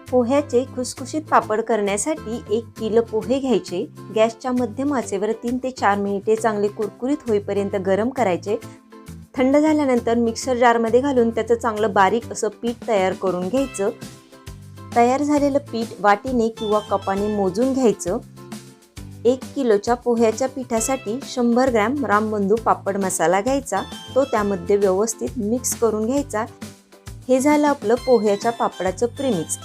पोह्याचे खुसखुशीत पापड करण्यासाठी 1 किलो पोहे घ्यायचे। गॅसच्या मध्यम आचेवर 3 ते 4 मिनिटे चांगले कुरकुरीत होईपर्यंत गरम करायचे। थंड झाल्यानंतर मिक्सर जारमध्ये घालून त्याचं चांगलं बारीक असं पीठ तयार करून घ्यायचं। तयार झालेलं पीठ वाटीने किंवा कपाने मोजून घ्यायचं। 1 किलोच्या पोह्याच्या पिठासाठी 100 ग्रॅम रामबंधू पापड मसाला घ्यायचा, तो त्यामध्ये व्यवस्थित मिक्स करून घ्यायचा। हे झालं आपलं पोह्याच्या पापडाचं प्रीमिक्स।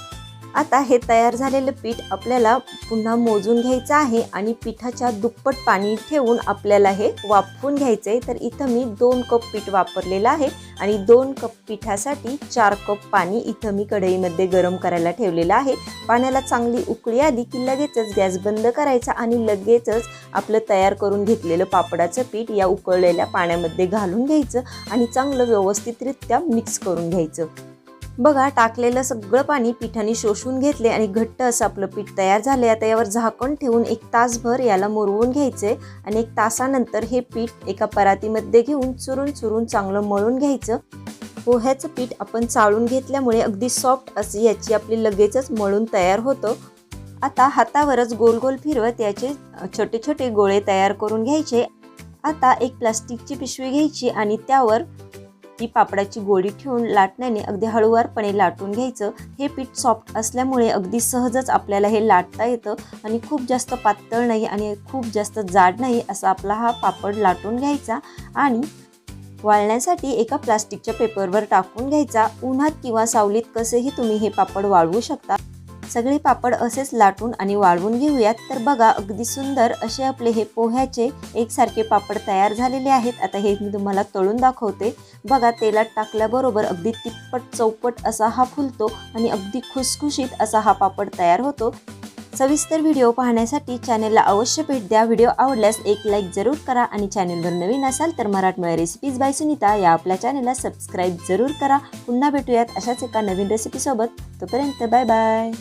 आता हे तयार झालेलं पीठ आपल्याला पुन्हा मोजून घ्यायचं आहे आणि पिठाच्या दुप्पट पाणी ठेवून आपल्याला हे वाफवून घ्यायचं आहे। तर इथं मी 2 कप पीठ वापरलेलं आहे आणि 2 कप पिठासाठी 4 कप पाणी इथं मी कढईमध्ये गरम करायला ठेवलेलं आहे। पाण्याला चांगली उकळी आली की लगेचच गॅस बंद करायचा आणि लगेचच आपलं तयार करून घेतलेलं पापडाचं पीठ या उकळलेल्या पाण्यामध्ये घालून घ्यायचं आणि चांगलं व्यवस्थितरित्या मिक्स करून घ्यायचं। बघा, टाकलेलं सगळं पाणी पिठाने शोषून घेतले आणि घट्ट असं आपलं पीठ तयार झाले। आता यावर झाकण ठेवून 1 तासभर याला मुरवून घ्यायचे आणि 1 तासानंतर हे पीठ एका परातीमध्ये घेऊन चुरून चांगलं मळून घ्यायचं। पोह्याचं पीठ आपण चाळून घेतल्यामुळे अगदी सॉफ्ट अशी याची आपली लगेचच मळून तयार होतं। आता हातावरच गोल गोल फिरवत याचे छोटे छोटे गोळे तयार करून घ्यायचे। आता एक प्लास्टिकची पिशवी घ्यायची आणि त्यावर ती पापडाची गोळी ठेवून लाटण्याने अगदी हळूवारपणे लाटून घ्यायचं। हे पीठ सॉफ्ट असल्यामुळे अगदी सहजच आपल्याला हे लाटता येतं आणि खूप जास्त पातळ नाही आणि खूप जास्त जाड नाही असा आपला हा पापड लाटून घ्यायचा आणि वाळण्यासाठी एका प्लास्टिकच्या पेपरवर टाकून घ्यायचा। उन्हात किंवा सावलीत कसेही तुम्ही हे पापड वाळवू शकता। सगळे पापड असेच लाटून आणि वाळवून घेऊयात। तर बघा, अगदी सुंदर असे आपले हे पोह्याचे एकसारखे पापड तयार झालेले आहेत। आता हे मी तुम्हाला तळून दाखवते। बघा, तेलात टाकल्याबरोबर अगदी तिप्पट चौपट असा हा फुलतो आणि अगदी खुसखुशीत असा हा पापड तयार होतो। सविस्तर व्हिडिओ पाहण्यासाठी चॅनलला अवश्य भेट द्या। व्हिडिओ आवडल्यास एक लाईक जरूर करा आणि चॅनलवर नवीन असाल तर मराठमोळ्या रेसिपीज बाय सुनीता या आपल्या चॅनलला सबस्क्राईब जरूर करा। पुन्हा भेटूयात अशाच एका नवीन रेसिपीसोबत। तोपर्यंत बाय बाय।